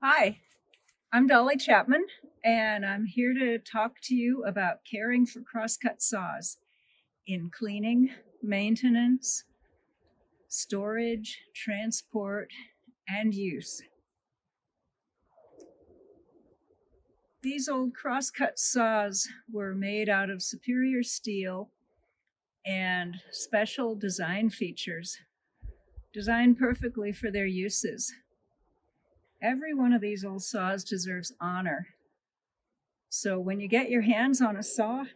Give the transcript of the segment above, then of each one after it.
Hi, I'm Dolly Chapman, and I'm here to talk to you about caring for crosscut saws in cleaning, maintenance, storage, transport, and use. These old crosscut saws were made out of superior steel and special design features, designed perfectly for their uses. Every one of these old saws deserves honor. So when you get your hands on a saw,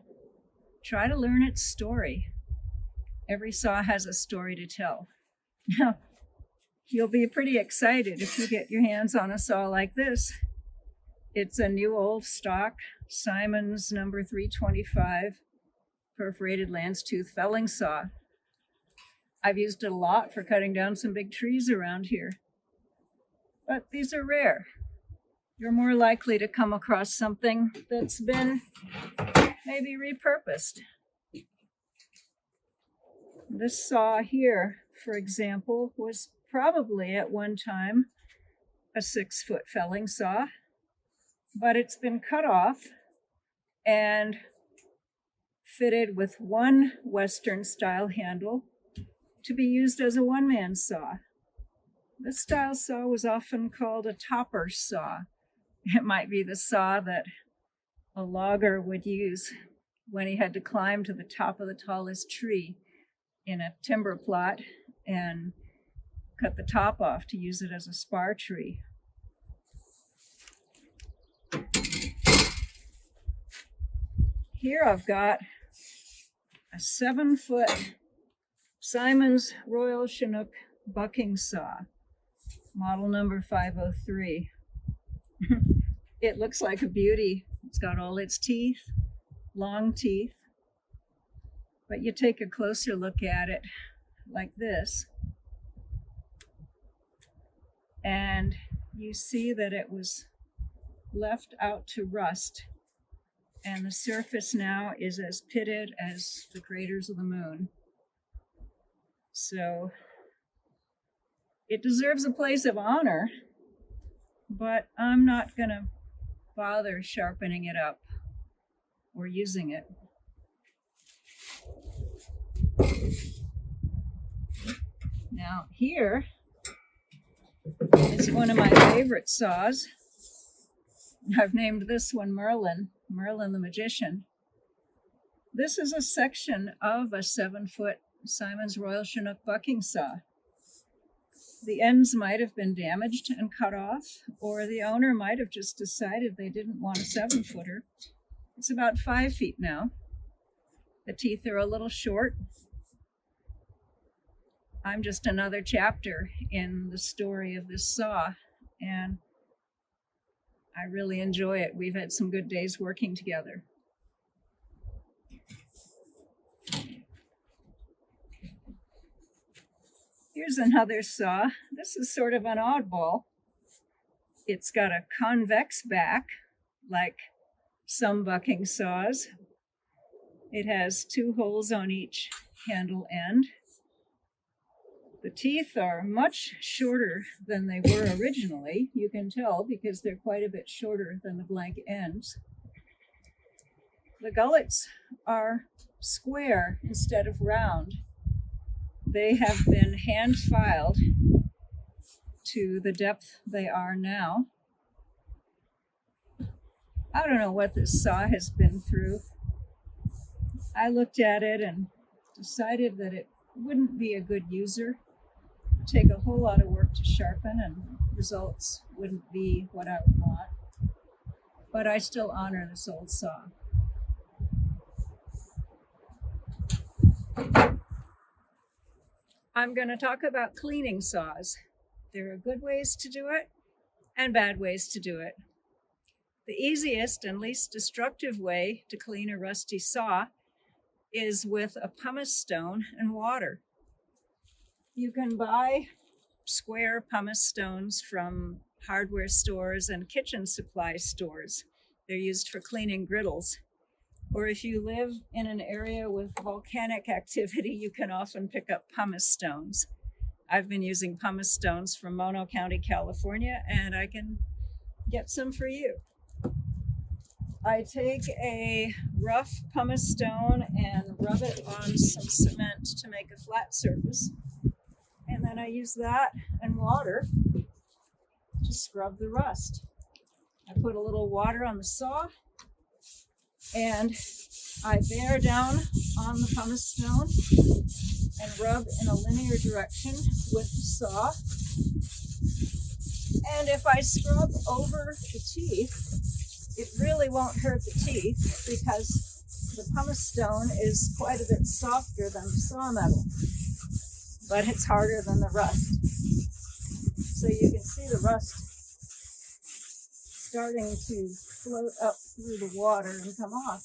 try to learn its story. Every saw has a story to tell. Now, you'll be pretty excited if you get your hands on a saw like this. It's a new old stock Simon's number 325 perforated lance tooth felling saw. I've used it a lot for cutting down some big trees around here. But these are rare. You're more likely to come across something that's been maybe repurposed. This saw here, for example, was probably at one time a 6-foot felling saw, but it's been cut off and fitted with one Western style handle to be used as a one-man saw. This style saw was often called a topper saw. It might be the saw that a logger would use when he had to climb to the top of the tallest tree in a timber plot and cut the top off to use it as a spar tree. Here I've got a 7-foot Simon's Royal Chinook bucking saw, model number 503. It looks like a beauty. It's got all its teeth, long teeth. But you take a closer look at it like this, and you see that it was left out to rust, and the surface now is as pitted as the craters of the moon. So it deserves a place of honor, but I'm not going to bother sharpening it up or using it. Now here is one of my favorite saws. I've named this one Merlin the Magician. This is a section of a 7-foot Simon's Royal Chinook bucking saw. The ends might have been damaged and cut off, or the owner might have just decided they didn't want a 7-footer. It's about 5 feet now. The teeth are a little short. I'm just another chapter in the story of this saw, and I really enjoy it. We've had some good days working together. Here's another saw. This is sort of an oddball. It's got a convex back, like some bucking saws. It has 2 holes on each handle end. The teeth are much shorter than they were originally. You can tell because they're quite a bit shorter than the blank ends. The gullets are square instead of round. They have been hand filed to the depth they are now. I don't know what this saw has been through. I looked at it and decided that it wouldn't be a good user. It'd take a whole lot of work to sharpen, and results wouldn't be what I would want. But I still honor this old saw. I'm going to talk about cleaning saws. There are good ways to do it and bad ways to do it. The easiest and least destructive way to clean a rusty saw is with a pumice stone and water. You can buy square pumice stones from hardware stores and kitchen supply stores. They're used for cleaning griddles. Or if you live in an area with volcanic activity, you can often pick up pumice stones. I've been using pumice stones from Mono County, California, and I can get some for you. I take a rough pumice stone and rub it on some cement to make a flat surface. And then I use that and water to scrub the rust. I put a little water on the saw and I bear down on the pumice stone and rub in a linear direction with the saw. And if I scrub over the teeth, it really won't hurt the teeth because the pumice stone is quite a bit softer than the saw metal, but it's harder than the rust. So you can see the rust starting to float up through the water and come off.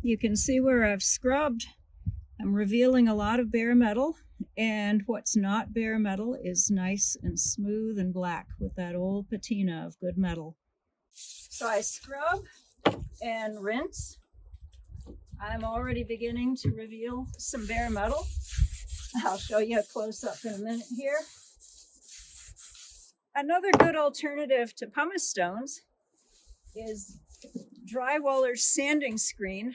You can see where I've scrubbed. I'm revealing a lot of bare metal, and what's not bare metal is nice and smooth and black with that old patina of good metal. So I scrub and rinse. I'm already beginning to reveal some bare metal. I'll show you a close-up in a minute here. Another good alternative to pumice stones is drywaller's sanding screen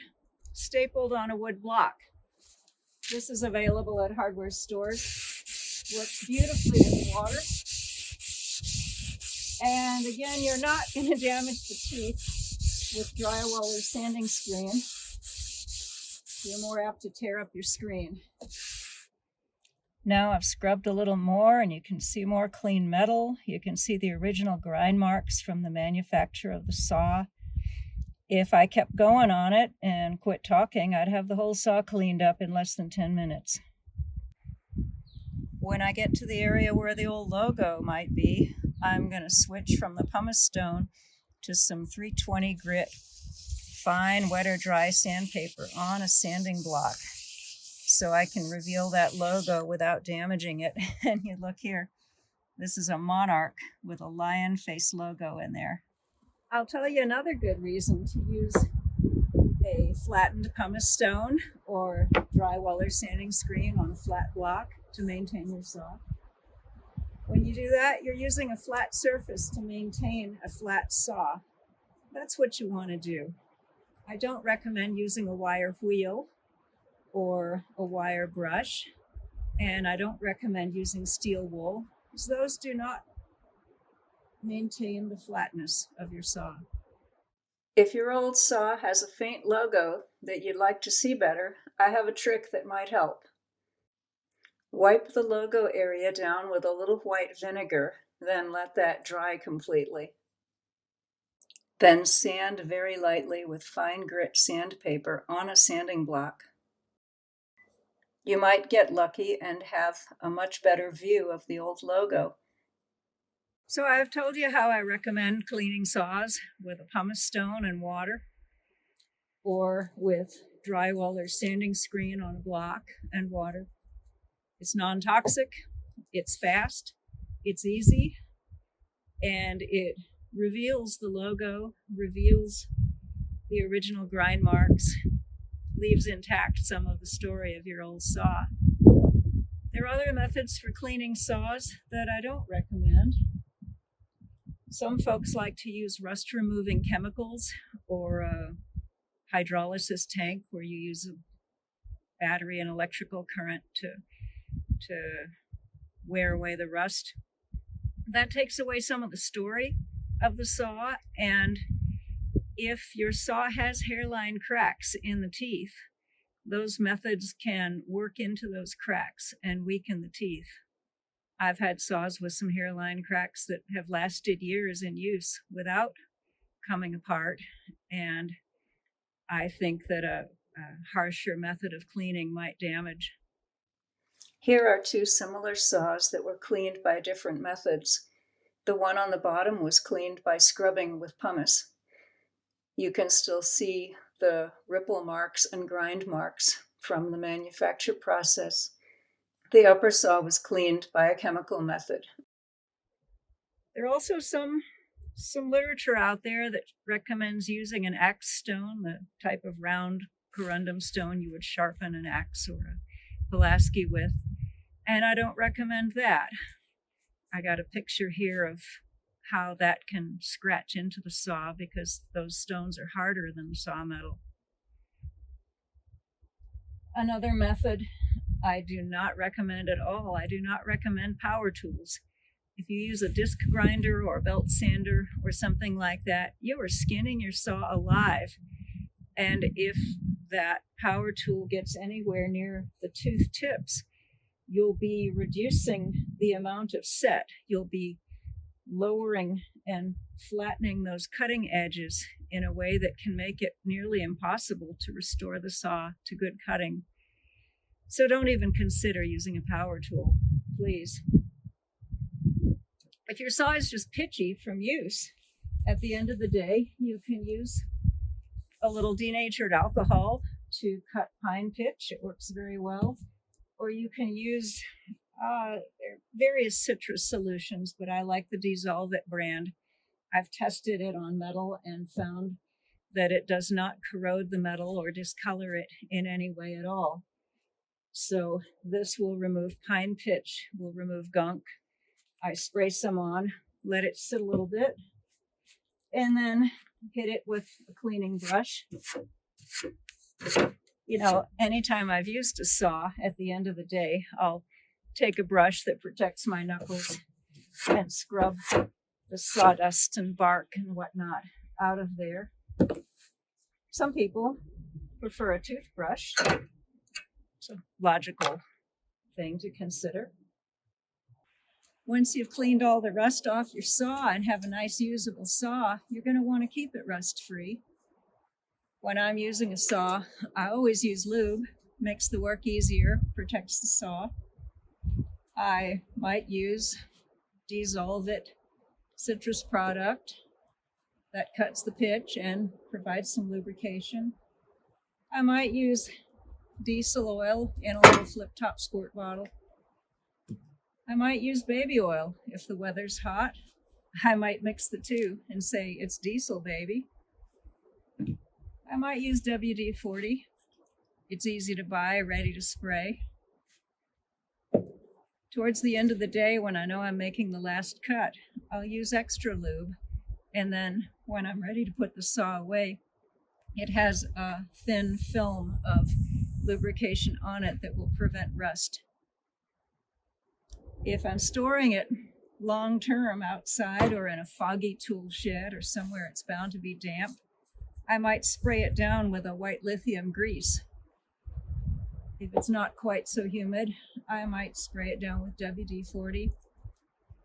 stapled on a wood block. This is available at hardware stores. Works beautifully with water. And again, you're not going to damage the teeth with drywaller's sanding screen. You're more apt to tear up your screen. Now I've scrubbed a little more and you can see more clean metal. You can see the original grind marks from the manufacture of the saw. If I kept going on it and quit talking, I'd have the whole saw cleaned up in less than 10 minutes. When I get to the area where the old logo might be, I'm going to switch from the pumice stone to some 320 grit fine wet or dry sandpaper on a sanding block so I can reveal that logo without damaging it. And you look here, this is a monarch with a lion face logo in there. I'll tell you another good reason to use a flattened pumice stone or drywaller sanding screen on a flat block to maintain your saw. When you do that, you're using a flat surface to maintain a flat saw. That's what you want to do. I don't recommend using a wire wheel or a wire brush, and I don't recommend using steel wool, because those do not maintain the flatness of your saw. If your old saw has a faint logo that you'd like to see better, I have a trick that might help. Wipe the logo area down with a little white vinegar, then let that dry completely. Then sand very lightly with fine grit sandpaper on a sanding block. You might get lucky and have a much better view of the old logo. So I've told you how I recommend cleaning saws with a pumice stone and water, or with drywaller sanding screen on a block and water. It's non-toxic, it's fast, it's easy, and it reveals the logo, reveals the original grind marks, leaves intact some of the story of your old saw. There are other methods for cleaning saws that I don't recommend. Some folks like to use rust-removing chemicals or a hydrolysis tank where you use a battery and electrical current to wear away the rust. That takes away some of the story of the saw, and if your saw has hairline cracks in the teeth, those methods can work into those cracks and weaken the teeth. I've had saws with some hairline cracks that have lasted years in use without coming apart, and I think that a harsher method of cleaning might damage. Here are two similar saws that were cleaned by different methods. The one on the bottom was cleaned by scrubbing with pumice. You can still see the ripple marks and grind marks from the manufacture process. The upper saw was cleaned by a chemical method. There are also some literature out there that recommends using an axe stone, the type of round corundum stone you would sharpen an axe or a Pulaski with. and I don't recommend that. I got a picture here of how that can scratch into the saw because those stones are harder than the saw metal. Another method I do not recommend at all. I do not recommend power tools. If you use a disc grinder or a belt sander or something like that, you are skinning your saw alive. And if that power tool gets anywhere near the tooth tips, you'll be reducing the amount of set. You'll be lowering and flattening those cutting edges in a way that can make it nearly impossible to restore the saw to good cutting. So don't even consider using a power tool, please. If your saw is just pitchy from use, at the end of the day, you can use a little denatured alcohol to cut pine pitch. It works very well. Or you can use various citrus solutions, but I like the Dissolve It brand. I've tested it on metal and found that it does not corrode the metal or discolor it in any way at all. So this will remove pine pitch, will remove gunk. I spray some on, let it sit a little bit, and then hit it with a cleaning brush. You know, anytime I've used a saw, at the end of the day, I'll take a brush that protects my knuckles and scrub the sawdust and bark and whatnot out of there. Some people prefer a toothbrush. It's a logical thing to consider. Once you've cleaned all the rust off your saw and have a nice usable saw, you're going to want to keep it rust-free. When I'm using a saw, I always use lube. Makes the work easier, protects the saw. I might use Dissolve It citrus product that cuts the pitch and provides some lubrication. I might use diesel oil in a little flip-top squirt bottle. I might use baby oil if the weather's hot. I might mix the two and say it's diesel, baby. I might use WD-40. It's easy to buy, ready to spray. Towards the end of the day, when I know I'm making the last cut, I'll use extra lube. And then when I'm ready to put the saw away, it has a thin film of lubrication on it that will prevent rust. If I'm storing it long term outside or in a foggy tool shed or somewhere it's bound to be damp, I might spray it down with a white lithium grease. If it's not quite so humid, I might spray it down with WD-40.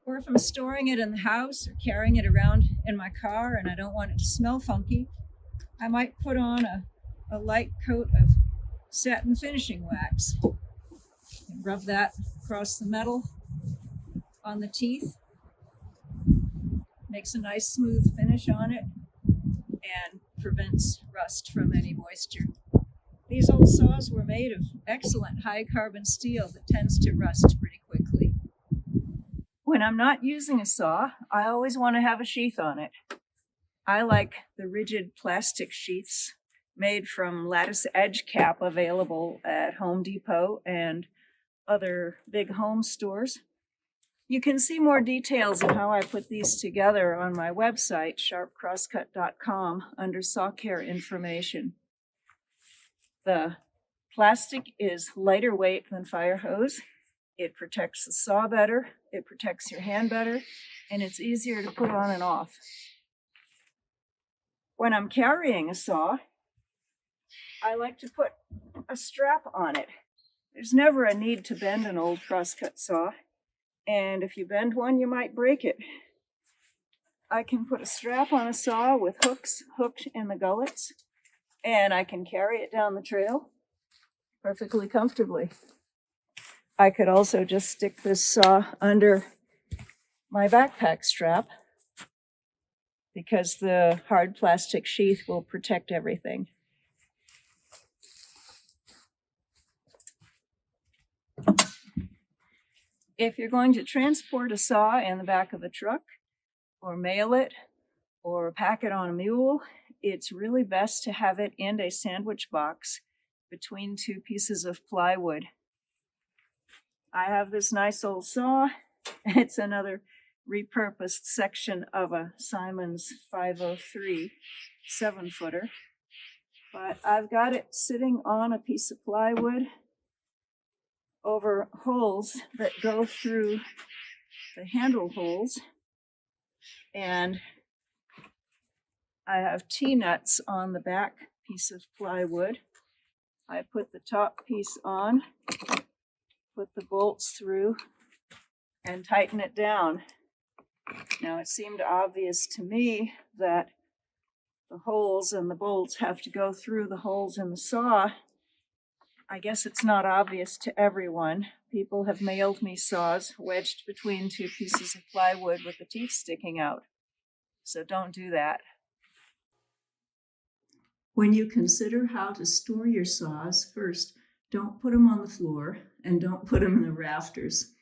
Or if I'm storing it in the house or carrying it around in my car and I don't want it to smell funky, I might put on a light coat of satin finishing wax and rub that across the metal on the teeth. Makes a nice smooth finish on it and prevents rust from any moisture. These old saws were made of excellent high carbon steel that tends to rust pretty quickly. When I'm not using a saw, I always want to have a sheath on it. I like the rigid plastic sheaths made from lattice edge cap available at Home Depot and other big home stores. You can see more details of how I put these together on my website, sharpcrosscut.com, under saw care information. The plastic is lighter weight than fire hose. It protects the saw better, it protects your hand better, and it's easier to put on and off. When I'm carrying a saw, I like to put a strap on it. There's never a need to bend an old crosscut saw, and if you bend one, you might break it. I can put a strap on a saw with hooks hooked in the gullets, and I can carry it down the trail perfectly comfortably. I could also just stick this saw under my backpack strap because the hard plastic sheath will protect everything. If you're going to transport a saw in the back of a truck or mail it or pack it on a mule, it's really best to have it in a sandwich box between two pieces of plywood. I have this nice old saw. It's another repurposed section of a Simon's 503 7-footer. But I've got it sitting on a piece of plywood over holes that go through the handle holes. And I have T-nuts on the back piece of plywood. I put the top piece on, put the bolts through, and tighten it down. Now, it seemed obvious to me that the holes and the bolts have to go through the holes in the saw. I guess it's not obvious to everyone. People have mailed me saws wedged between two pieces of plywood with the teeth sticking out. So don't do that. When you consider how to store your saws, first, don't put them on the floor and don't put them in the rafters.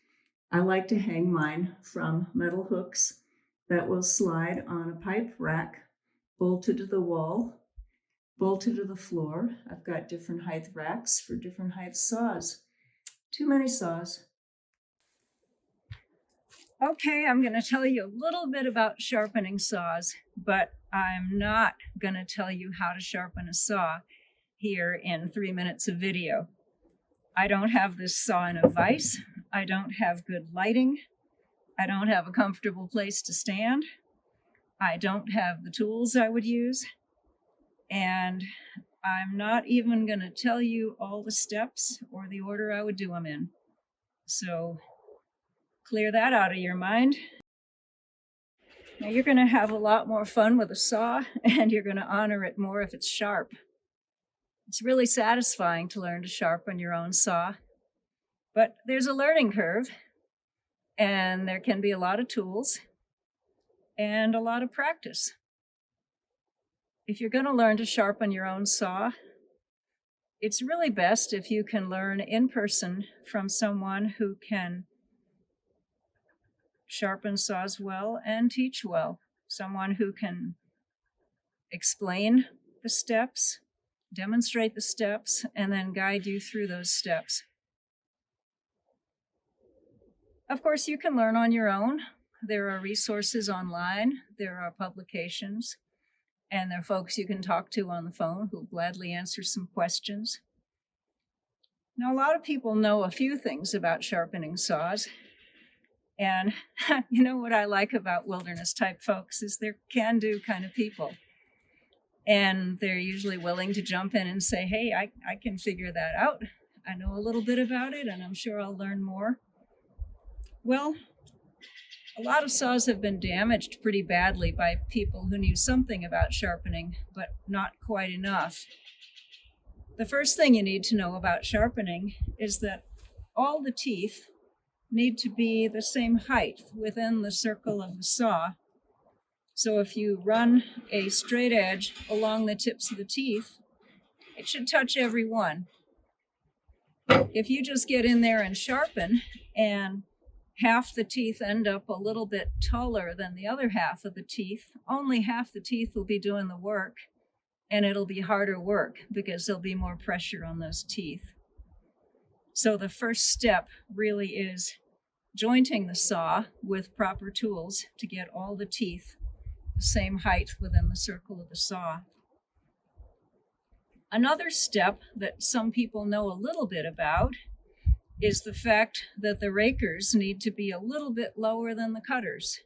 I like to hang mine from metal hooks that will slide on a pipe rack, bolted to the wall, bolted to the floor. I've got different height racks for different height saws. Too many saws. Okay, I'm going to tell you a little bit about sharpening saws, but I'm not going to tell you how to sharpen a saw here in 3 minutes of video. I don't have this saw in a vise. I don't have good lighting. I don't have a comfortable place to stand. I don't have the tools I would use. And I'm not even going to tell you all the steps or the order I would do them in. So clear that out of your mind. Now you're going to have a lot more fun with a saw, and you're going to honor it more if it's sharp. It's really satisfying to learn to sharpen your own saw, but there's a learning curve, and there can be a lot of tools and a lot of practice. If you're going to learn to sharpen your own saw, it's really best if you can learn in person from someone who can sharpen saws well and teach well. Someone who can explain the steps, demonstrate the steps, and then guide you through those steps. Of course, you can learn on your own. There are resources online, there are publications, and there are folks you can talk to on the phone who'll gladly answer some questions. Now, a lot of people know a few things about sharpening saws. And you know what I like about wilderness type folks is they're can-do kind of people. And they're usually willing to jump in and say, hey, I can figure that out. I know a little bit about it, and I'm sure I'll learn more. Well, a lot of saws have been damaged pretty badly by people who knew something about sharpening, but not quite enough. The first thing you need to know about sharpening is that all the teeth need to be the same height within the circle of the saw. So if you run a straight edge along the tips of the teeth, it should touch every one. If you just get in there and sharpen and half the teeth end up a little bit taller than the other half of the teeth, only half the teeth will be doing the work, and it'll be harder work because there'll be more pressure on those teeth. So the first step really is jointing the saw with proper tools to get all the teeth the same height within the circle of the saw. Another step that some people know a little bit about is the fact that the rakers need to be a little bit lower than the cutters.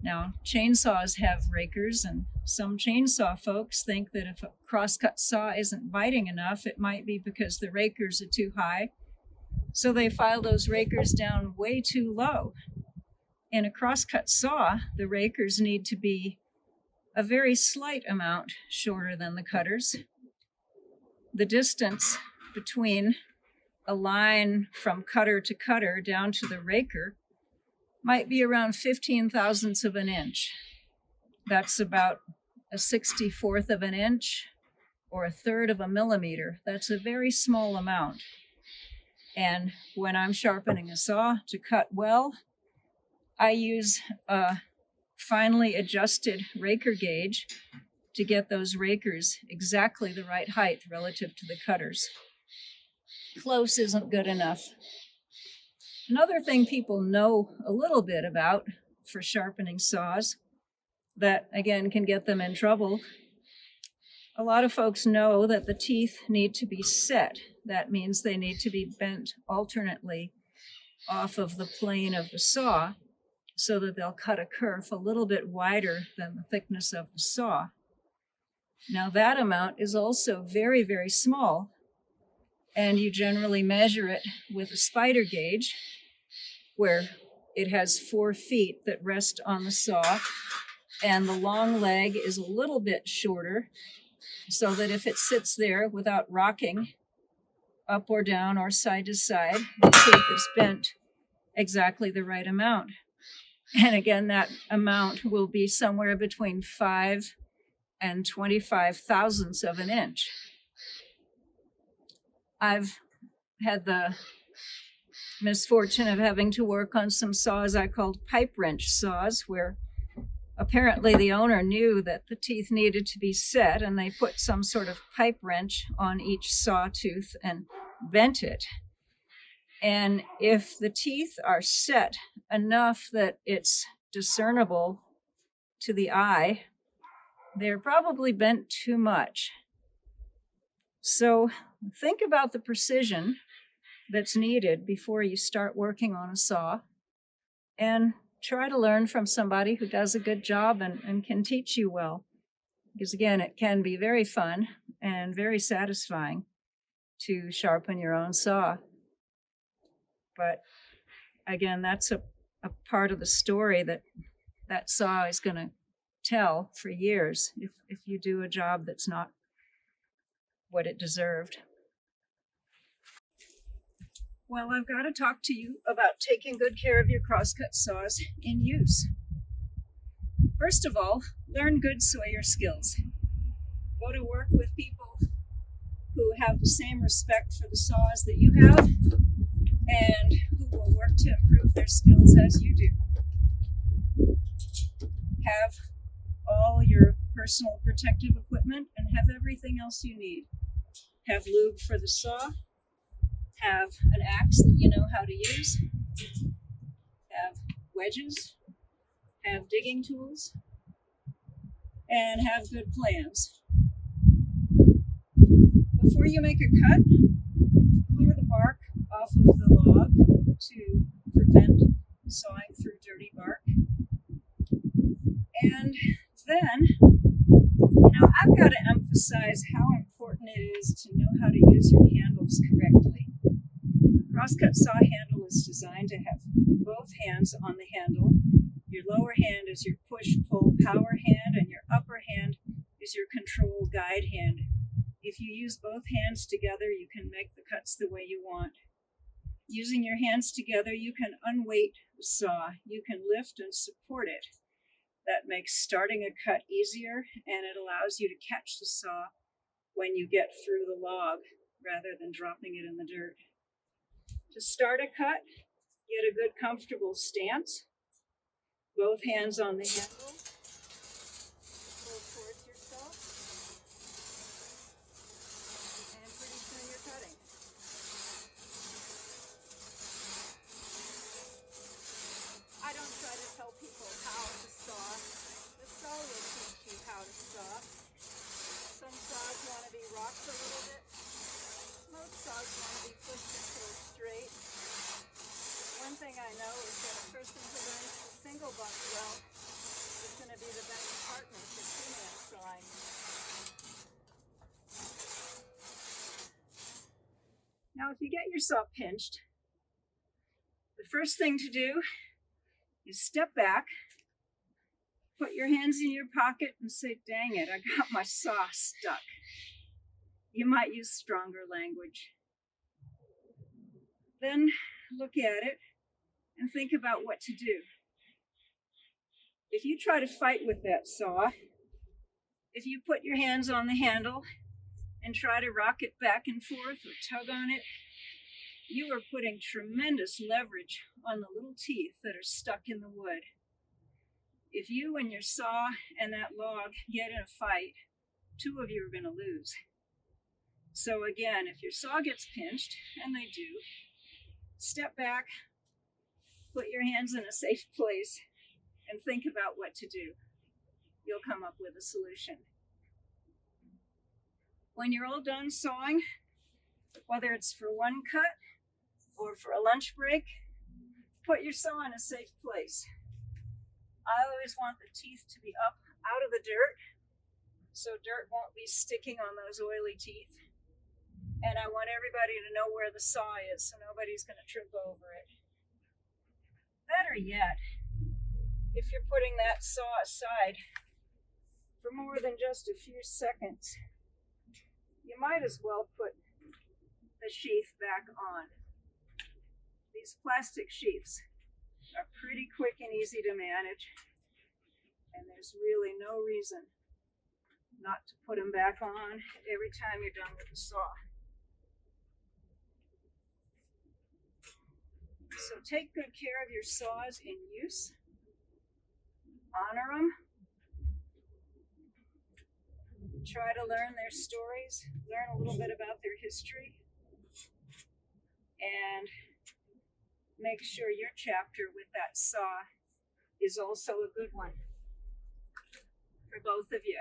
Now, chainsaws have rakers, and some chainsaw folks think that if a crosscut saw isn't biting enough, it might be because the rakers are too high. So they file those rakers down way too low. In a crosscut saw, the rakers need to be a very slight amount shorter than the cutters. The distance between a line from cutter to cutter down to the raker might be around 15 thousandths of an inch. That's about a 64th of an inch or a third of a millimeter. That's a very small amount. And when I'm sharpening a saw to cut well, I use a finely adjusted raker gauge to get those rakers exactly the right height relative to the cutters. close isn't good enough. Another thing people know a little bit about for sharpening saws that, again, can get them in trouble. A lot of folks know that the teeth need to be set. That means they need to be bent alternately off of the plane of the saw so that they'll cut a kerf a little bit wider than the thickness of the saw. Now that amount is also very, very small, and you generally measure it with a spider gauge where it has 4 feet that rest on the saw, and the long leg is a little bit shorter so that if it sits there without rocking up or down or side to side, the tooth is bent exactly the right amount. And again, that amount will be somewhere between 5 and 25 thousandths of an inch. I've had the misfortune of having to work on some saws I called pipe wrench saws, where apparently the owner knew that the teeth needed to be set, and they put some sort of pipe wrench on each saw tooth and bent it. And if the teeth are set enough that it's discernible to the eye, they're probably bent too much. So think about the precision that's needed before you start working on a saw, and try to learn from somebody who does a good job and can teach you well. Because again, it can be very fun and very satisfying to sharpen your own saw. But again, that's a part of the story that saw is going to tell for years if you do a job that's not what it deserved. Well, I've got to talk to you about taking good care of your crosscut saws in use. First of all, learn good sawyer skills. Go to work with people who have the same respect for the saws that you have, and who will work to improve their skills as you do. Have all your personal protective equipment and have everything else you need. Have lube for the saw. Have an axe that you know how to use. Have wedges. Have digging tools. And have good plans. Before you make a cut, clear the bark off of the log to prevent sawing through dirty bark. And then, I've got to emphasize how important it is to know how to use your handles correctly. The crosscut saw handle is designed to have both hands on the handle. Your lower hand is your push-pull power hand, and your upper hand is your control guide hand. If you use both hands together, you can make the cuts the way you want. Using your hands together, you can unweight the saw. You can lift and support it. That makes starting a cut easier, and it allows you to catch the saw when you get through the log rather than dropping it in the dirt. To start a cut, get a good comfortable stance. Both hands on the handle. Pull towards yourself. And pretty soon you're cutting. I don't try to tell people how to saw. The saw will teach you how to saw. Some saws want to be rocked a little bit. Most saws want to be pushed until it's straight. One thing I know is that a person who learns to single bunt well is going to be the best partner for two-man sawing. Now, if you get your saw pinched, the first thing to do is step back, put your hands in your pocket and say, "Dang it, I got my saw stuck." You might use stronger language. Then look at it and think about what to do. If you try to fight with that saw, if you put your hands on the handle and try to rock it back and forth or tug on it, you are putting tremendous leverage on the little teeth that are stuck in the wood. If you and your saw and that log get in a fight, two of you are going to lose. So again, if your saw gets pinched, and they do, step back, put your hands in a safe place, and think about what to do. You'll come up with a solution. When you're all done sawing, whether it's for one cut or for a lunch break, put your saw in a safe place. I always want the teeth to be up out of the dirt, so dirt won't be sticking on those oily teeth. And I want everybody to know where the saw is, so nobody's going to trip over it. Better yet, if you're putting that saw aside for more than just a few seconds, you might as well put the sheath back on. These plastic sheaths are pretty quick and easy to manage, and there's really no reason not to put them back on every time you're done with the saw. So take good care of your saws in use. Honor them. Try to learn their stories, learn a little bit about their history, and make sure your chapter with that saw is also a good one for both of you.